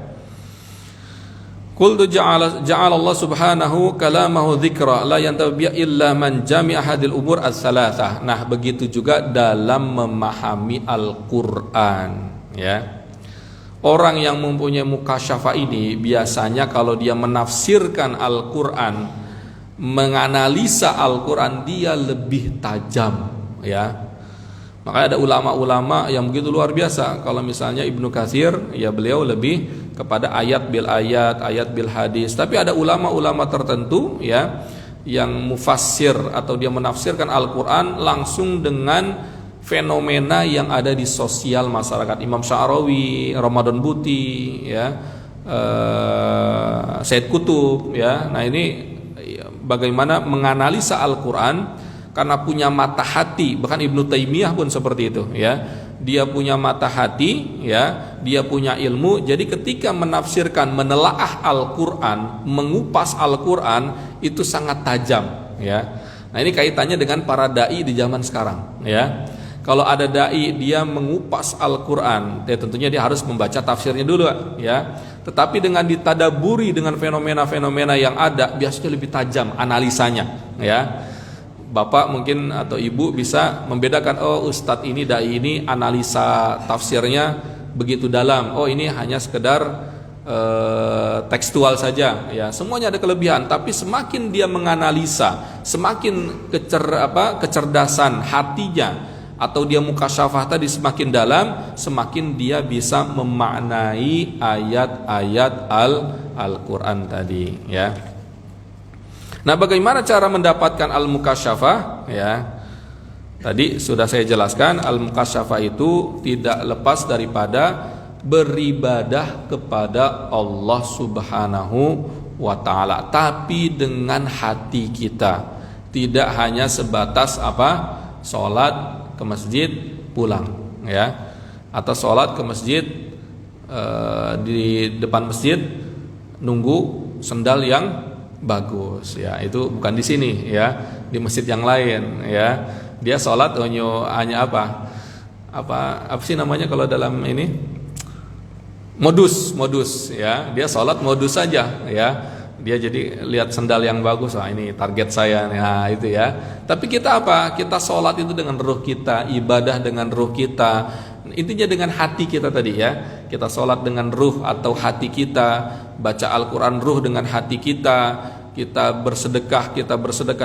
Qul ja'ala Allah Subhanahu kalamahu dzikra la yantabi illa man jami'a hadil umur as-salatsah. Nah begitu juga dalam memahami Al-Qur'an, ya. Orang yang mempunyai mukasyafah ini biasanya kalau dia menafsirkan Al-Quran, menganalisa Al-Quran, dia lebih tajam, ya. Makanya ada ulama-ulama yang begitu luar biasa. Kalau misalnya Ibnu Katsir, ya beliau lebih kepada ayat bil ayat, ayat bil hadis. Tapi ada ulama-ulama tertentu, ya, yang mufassir atau dia menafsirkan Al-Quran langsung dengan fenomena yang ada di sosial masyarakat. Imam Sya'rawi, Ramadan Buti, ya, Said Qutb, ya. Nah ini bagaimana menganalisa Al-Quran karena punya mata hati. Bahkan Ibnu Taimiyah pun seperti itu, ya. Dia punya mata hati, ya, dia punya ilmu. Jadi ketika menafsirkan, menelaah Al-Quran, mengupas Al-Quran itu sangat tajam, ya. Nah ini kaitannya dengan para dai di zaman sekarang, ya. Kalau ada dai dia mengupas Al-Quran, ya tentunya dia harus membaca tafsirnya dulu, ya. Tetapi dengan ditadaburi dengan fenomena-fenomena yang ada, biasanya lebih tajam analisanya, ya. Bapak mungkin atau ibu bisa membedakan, oh ustadz ini, dai ini analisa tafsirnya begitu dalam, oh ini hanya sekedar tekstual saja, ya. Semuanya ada kelebihan, tapi semakin dia menganalisa, semakin kecerdasan hatinya atau dia mukasyafah tadi semakin dalam, semakin dia bisa memaknai ayat-ayat Al-Qur'an tadi, ya. Nah, bagaimana cara mendapatkan al-mukasyafah, ya? Tadi sudah saya jelaskan, al-mukasyafah itu tidak lepas daripada beribadah kepada Allah Subhanahu wa ta'ala, tapi dengan hati kita. Tidak hanya sebatas sholat ke masjid pulang, ya, atau sholat ke masjid, di depan masjid nunggu sendal yang bagus, ya, itu bukan di sini, ya, di masjid yang lain, ya. Dia sholat hanya apa sih namanya kalau dalam ini, modus, ya. Dia sholat modus saja, ya. Dia jadi lihat sendal yang bagus, ini target saya, nah itu, ya. Tapi kita kita sholat itu dengan ruh kita, ibadah dengan ruh kita, intinya dengan hati kita tadi, ya. Kita sholat dengan ruh atau hati kita, baca Al-Quran ruh dengan hati kita bersedekah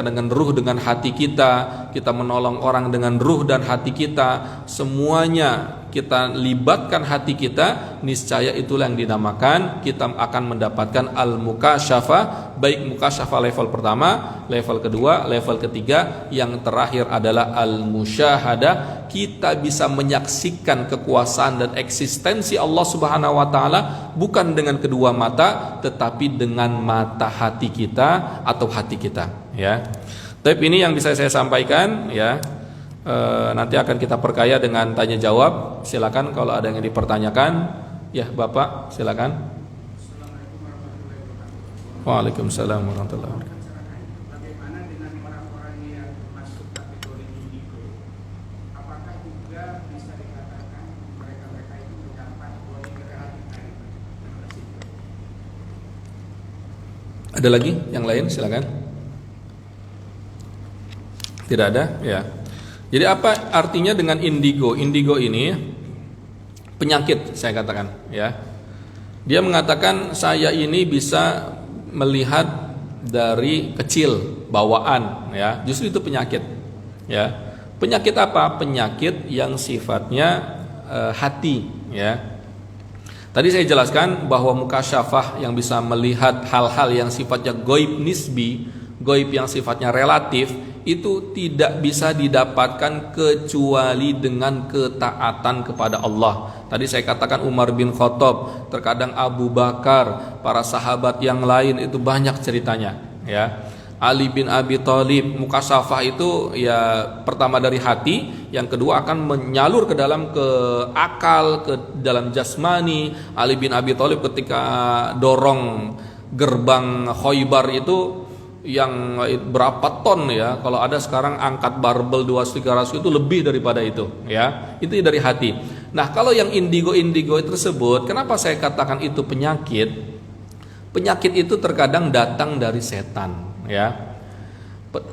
dengan ruh dengan hati kita menolong orang dengan ruh dan hati kita, semuanya kita libatkan hati kita, niscaya itulah yang dinamakan kita akan mendapatkan al-mukasyafah, baik mukasyafah level pertama, level kedua, level ketiga, yang terakhir adalah al-musyahadah. Kita bisa menyaksikan kekuasaan dan eksistensi Allah Subhanahu wa taala bukan dengan kedua mata, tetapi dengan mata hati kita atau hati kita, ya. Tapi ini yang bisa saya sampaikan, ya. Nanti akan kita perkaya dengan tanya jawab. Silakan kalau ada yang dipertanyakan, ya Bapak, silakan. Waalaikumsalam warahmatullahi wabarakatuh. Bagaimana dengan orang-orang yang masuk kategori indigo? Apakah juga bisa dikatakan mereka itu mendapat poin kehadiran? Ada lagi yang lain, silakan. Tidak ada, ya. Jadi apa artinya dengan indigo? Indigo ini penyakit, saya katakan, ya. Dia mengatakan saya ini bisa melihat dari kecil, bawaan, ya. Justru itu penyakit, ya. Penyakit apa? Penyakit yang sifatnya hati, ya. Tadi saya jelaskan bahwa mukasyafah yang bisa melihat hal-hal yang sifatnya goib nisbi, goib yang sifatnya relatif, itu tidak bisa didapatkan kecuali dengan ketaatan kepada Allah. Tadi saya katakan Umar bin Khattab, terkadang Abu Bakar, para sahabat yang lain itu banyak ceritanya, ya. Ali bin Abi Thalib, mukasyafah itu ya pertama dari hati, yang kedua akan menyalur ke dalam ke akal, ke dalam jasmani. Ali bin Abi Thalib ketika dorong gerbang Khaybar itu yang berapa ton, ya, kalau ada sekarang angkat barbel 200-300 itu lebih daripada itu, ya, itu dari hati. Nah, kalau yang indigo tersebut, kenapa saya katakan itu penyakit? Penyakit itu terkadang datang dari setan, ya,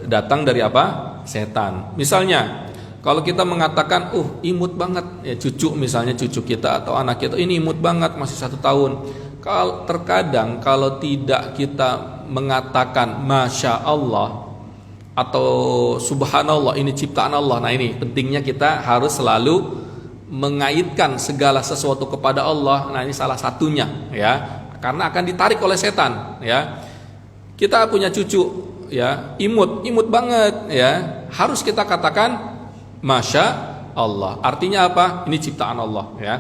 datang dari apa? Setan. Misalnya kalau kita mengatakan imut banget, ya, misalnya cucu kita atau anak kita ini imut banget, masih 1 tahun. Terkadang kalau tidak kita mengatakan Masya Allah atau Subhanallah, ini ciptaan Allah. Nah, ini pentingnya kita harus selalu mengaitkan segala sesuatu kepada Allah. Nah, ini salah satunya, ya, karena akan ditarik oleh setan, ya. Kita punya cucu, ya, imut banget, ya, harus kita katakan Masya Allah. Artinya apa? Ini ciptaan Allah, ya.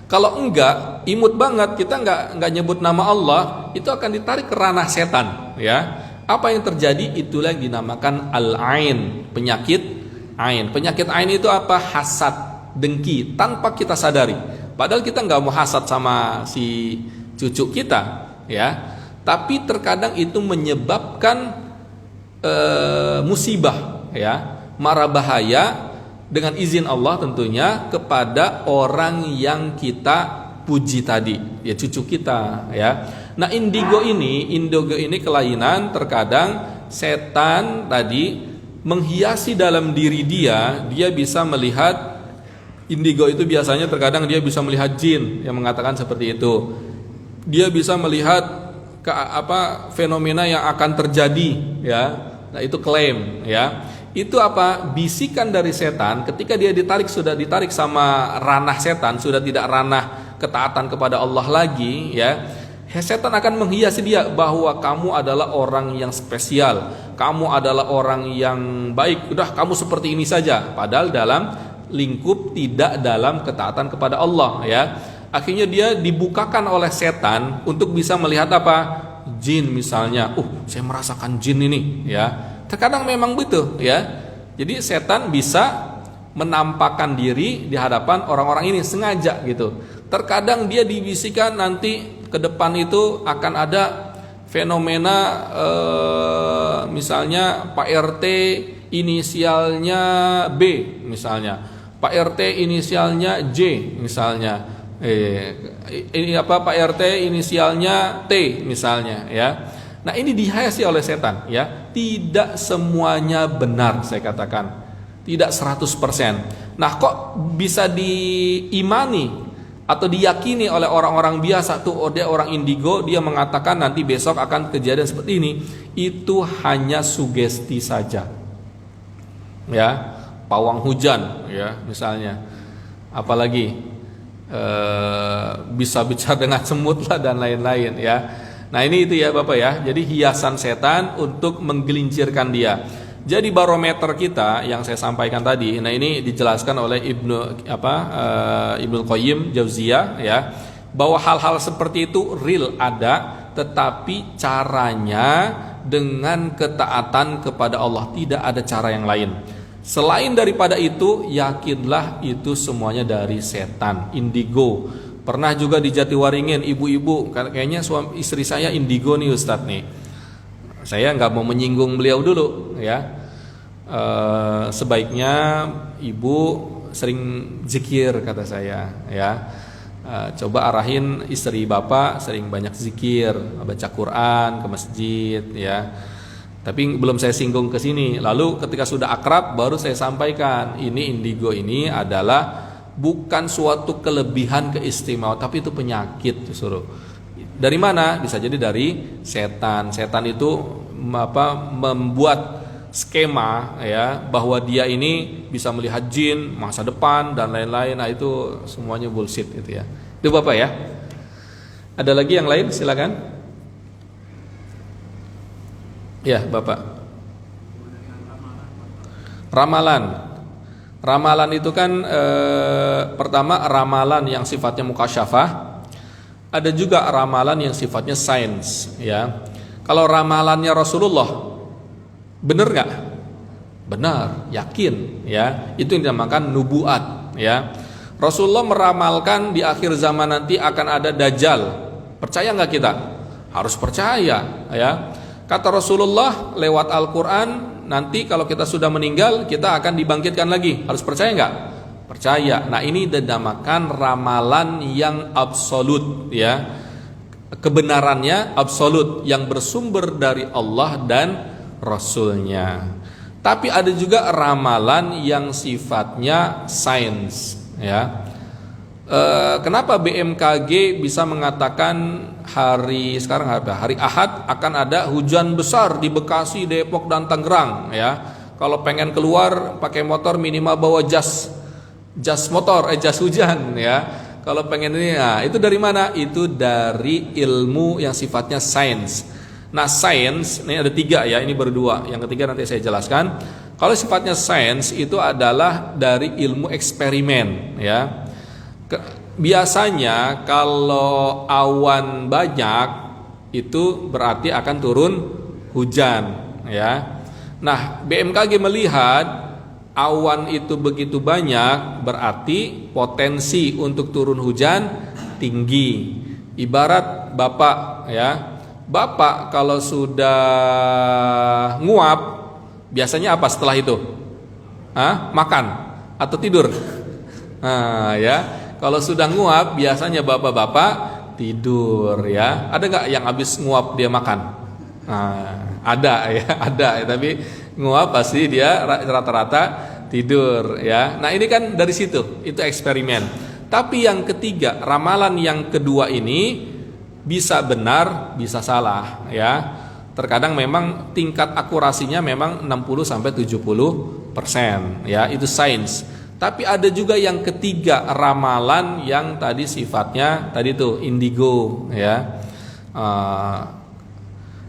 Kalau enggak, imut banget, kita enggak nyebut nama Allah, itu akan ditarik ke ranah setan, ya. Apa yang terjadi? Itulah yang dinamakan al-ain, penyakit ain. Penyakit ain itu apa? Hasad, dengki, tanpa kita sadari. Padahal kita enggak mau hasad sama si cucu kita, ya. Tapi terkadang itu menyebabkan musibah, ya, mara bahaya, dengan izin Allah tentunya, kepada orang yang kita puji tadi, ya, cucu kita, ya. Nah, indigo ini kelainan, terkadang setan tadi menghiasi dalam diri dia bisa melihat. Indigo itu biasanya terkadang dia bisa melihat jin, yang mengatakan seperti itu. Dia bisa melihat fenomena yang akan terjadi, ya. Nah, itu klaim, ya. Itu apa? Bisikan dari setan. Ketika dia sudah ditarik sama ranah setan, sudah tidak ranah ketaatan kepada Allah lagi, ya. Setan akan menghiasi dia bahwa kamu adalah orang yang spesial, kamu adalah orang yang baik, udah kamu seperti ini saja. Padahal dalam lingkup tidak dalam ketaatan kepada Allah, ya. Akhirnya dia dibukakan oleh setan untuk bisa melihat apa? Jin misalnya. Saya merasakan jin ini, ya. Terkadang memang begitu, ya. Jadi setan bisa menampakkan diri di hadapan orang-orang ini sengaja gitu. Terkadang dia dibisikkan nanti ke depan itu akan ada fenomena misalnya Pak RT inisialnya B misalnya, Pak RT inisialnya J misalnya, ini apa, Pak RT inisialnya T misalnya, ya. Nah, ini dihiasi oleh setan, ya. Tidak semuanya benar, saya katakan. Tidak 100%. Nah, kok bisa diimani atau diyakini oleh orang-orang biasa tuh, dia orang indigo, dia mengatakan nanti besok akan kejadian seperti ini. Itu hanya sugesti saja, ya. Pawang hujan, ya, misalnya. Apalagi bisa bicara dengan semut lah dan lain-lain, ya. Nah, ini itu ya Bapak, ya. Jadi hiasan setan untuk menggelincirkan dia. Jadi barometer kita yang saya sampaikan tadi, nah ini dijelaskan oleh Ibnu Qayyim Jauziyah, ya, bahwa hal-hal seperti itu real ada, tetapi caranya dengan ketaatan kepada Allah, tidak ada cara yang lain. Selain daripada itu, yakinlah itu semuanya dari setan, indigo. Pernah juga di Jatiwaringin, ibu-ibu, kayaknya suami istri saya indigo nih Ustadz nih. Saya nggak mau menyinggung beliau dulu, ya. Sebaiknya ibu sering zikir, kata saya, ya. Coba arahin istri bapak sering banyak zikir, baca Quran, ke masjid, ya. Tapi belum saya singgung ke sini. Lalu ketika sudah akrab baru saya sampaikan, ini indigo ini adalah bukan suatu kelebihan keistimewaan, tapi itu penyakit, suruh. Dari mana? Bisa jadi dari setan. Setan itu membuat skema, ya, bahwa dia ini bisa melihat jin, masa depan dan lain-lain. Nah, itu semuanya bullshit itu, ya. Itu Bapak, ya. Ada lagi yang lain? Silakan. Ya, Bapak. Ramalan itu kan pertama ramalan yang sifatnya mukasyafah. Ada juga ramalan yang sifatnya sains, ya. Kalau ramalannya Rasulullah, benar nggak? Benar, yakin, ya. Itu yang dinamakan nubuat, ya. Rasulullah meramalkan di akhir zaman nanti akan ada dajjal. Percaya nggak kita? Harus percaya, ya. Kata Rasulullah lewat Al-Quran, nanti kalau kita sudah meninggal kita akan dibangkitkan lagi. Harus percaya nggak? Percaya. Nah, ini dinamakan ramalan yang absolut, ya. Kebenarannya absolut, yang bersumber dari Allah dan Rasulnya. Tapi ada juga ramalan yang sifatnya sains, ya. Kenapa BMKG bisa mengatakan hari Ahad akan ada hujan besar di Bekasi, Depok dan Tangerang, ya. Kalau pengen keluar pakai motor minimal bawa jas hujan, ya. Kalau pengen ini, nah, itu dari mana? Itu dari ilmu yang sifatnya sains. Nah, sains ini ada 3, ya, ini baru 2. Yang ketiga nanti saya jelaskan. Kalau sifatnya sains itu adalah dari ilmu eksperimen, ya. Biasanya kalau awan banyak itu berarti akan turun hujan, ya. Nah, BMKG melihat awan itu begitu banyak, berarti potensi untuk turun hujan tinggi. Ibarat Bapak, ya. Bapak kalau sudah nguap, biasanya apa setelah itu? Makan atau tidur? Nah, ya. Kalau sudah nguap, biasanya bapak-bapak tidur, ya. Ada nggak yang habis nguap dia makan? Nah, ada, ya, ada. Tapi nguap pasti dia rata-rata tidur, ya. Nah, ini kan dari situ, itu eksperimen. Tapi yang ketiga, ramalan yang kedua ini bisa benar, bisa salah, ya. Terkadang memang tingkat akurasinya memang 60 sampai 70%, ya, itu sains. Tapi ada juga yang ketiga, ramalan yang tadi sifatnya tadi tuh indigo, ya.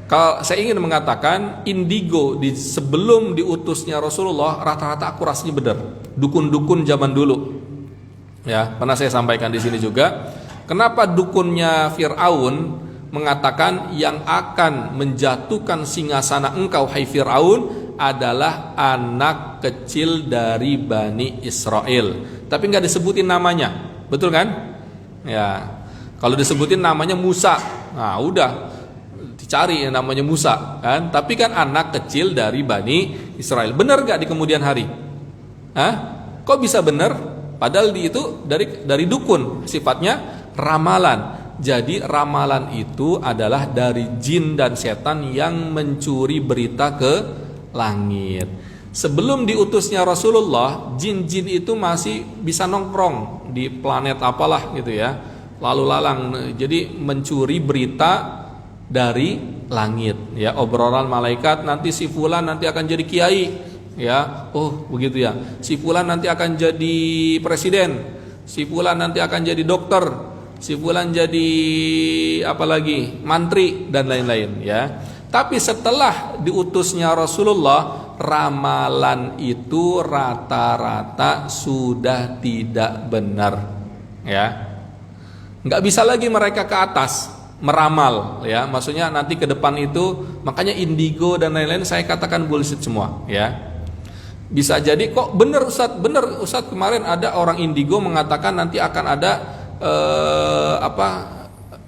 Kalau saya ingin mengatakan indigo sebelum diutusnya Rasulullah rata-rata akurasinya benar. Dukun-dukun zaman dulu, ya, pernah saya sampaikan di sini juga. Kenapa dukunnya Fir'aun mengatakan yang akan menjatuhkan singgasana engkau hai Fir'aun adalah anak kecil dari Bani Israel, tapi nggak disebutin namanya, betul kan? Ya, kalau disebutin namanya Musa, nah udah dicari namanya Musa kan, tapi kan anak kecil dari Bani Israel. Benar nggak di kemudian hari? Hah? Kok bisa benar? Padahal itu dari dukun, sifatnya ramalan. Jadi ramalan itu adalah dari jin dan setan yang mencuri berita ke langit. Sebelum diutusnya Rasulullah, jin-jin itu masih bisa nongkrong di planet apalah gitu ya, lalu lalang. Jadi mencuri berita dari langit, ya, obrolan malaikat, nanti si fulan nanti akan jadi kiai, ya, oh begitu ya, si fulan nanti akan jadi presiden, si fulan nanti akan jadi dokter, si fulan jadi apalagi mantri dan lain-lain, ya. Tapi setelah diutusnya Rasulullah, ramalan itu rata-rata sudah tidak benar, ya. Nggak bisa lagi mereka ke atas meramal, ya. Maksudnya nanti ke depan itu, makanya indigo dan lain-lain saya katakan bullshit semua, ya. Bisa jadi kok benar Ustadz kemarin ada orang indigo mengatakan nanti akan ada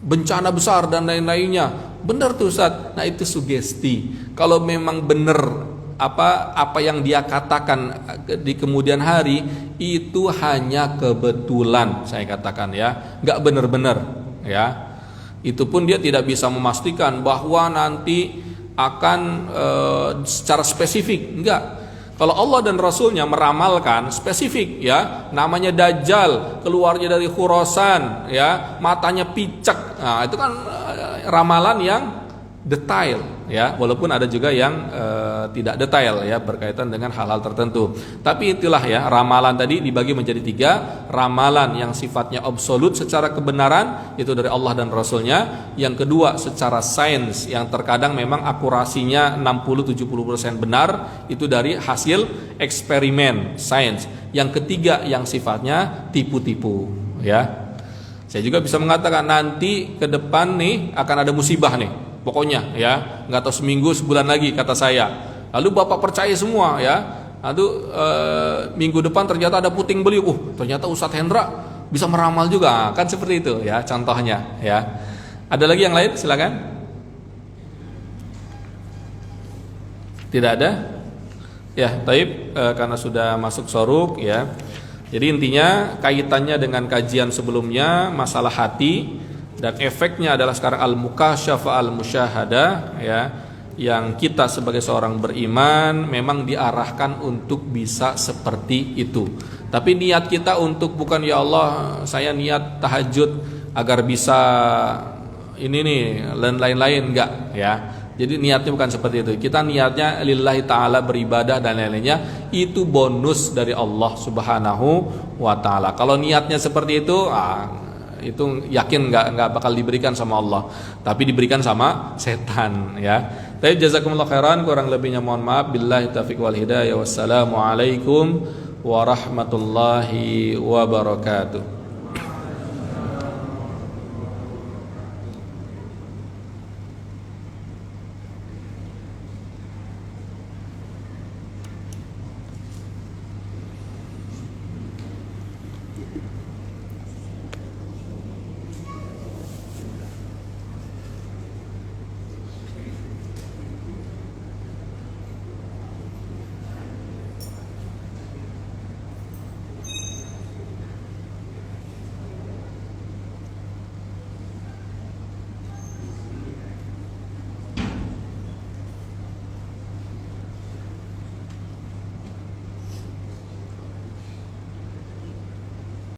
bencana besar dan lain-lainnya. Benar tuh Ustaz. Nah, itu sugesti. Kalau memang benar apa yang dia katakan di kemudian hari itu hanya kebetulan, saya katakan, ya, nggak benar-benar, ya. Itu pun dia tidak bisa memastikan bahwa nanti akan secara spesifik, enggak. Kalau Allah dan Rasulnya meramalkan spesifik, ya, namanya Dajjal, keluarnya dari Khurasan, ya, matanya picek, nah itu kan ramalan yang detail, ya, walaupun ada juga yang tidak detail, ya, berkaitan dengan hal-hal tertentu. Tapi itulah, ya, ramalan tadi dibagi menjadi 3. Ramalan yang sifatnya absolut secara kebenaran, itu dari Allah dan Rasulnya. Yang kedua secara sains, yang terkadang memang akurasinya 60-70% benar, itu dari hasil eksperimen sains. Yang ketiga yang sifatnya tipu-tipu, ya. Saya juga bisa mengatakan nanti ke depan nih akan ada musibah nih, pokoknya, ya, nggak tahu seminggu sebulan lagi kata saya. Lalu bapak percaya semua, ya. Lalu minggu depan ternyata ada puting beliung. Ternyata Ustadz Hendra bisa meramal juga, kan seperti itu, ya, contohnya, ya. Ada lagi yang lain, silakan. Tidak ada, ya. Taib, karena sudah masuk soruk, ya. Jadi intinya kaitannya dengan kajian sebelumnya masalah hati. Dan efeknya adalah sekarang al-mukasyafah al-musyahadah, ya, yang kita sebagai seorang beriman memang diarahkan untuk bisa seperti itu. Tapi niat kita untuk bukan, ya Allah saya niat tahajud agar bisa ini nih dan lain-lain, enggak, ya. Jadi niatnya bukan seperti itu. Kita niatnya lillahi ta'ala, beribadah dan lain-lainnya, itu bonus dari Allah subhanahu wa ta'ala. Kalau niatnya seperti itu yakin nggak bakal diberikan sama Allah, tapi diberikan sama setan, ya. Tapi jazakumullah khairan, kurang lebihnya mohon maaf. Billahi taufiq wal hidayah. Wassalamualaikum warahmatullahi wabarakatuh.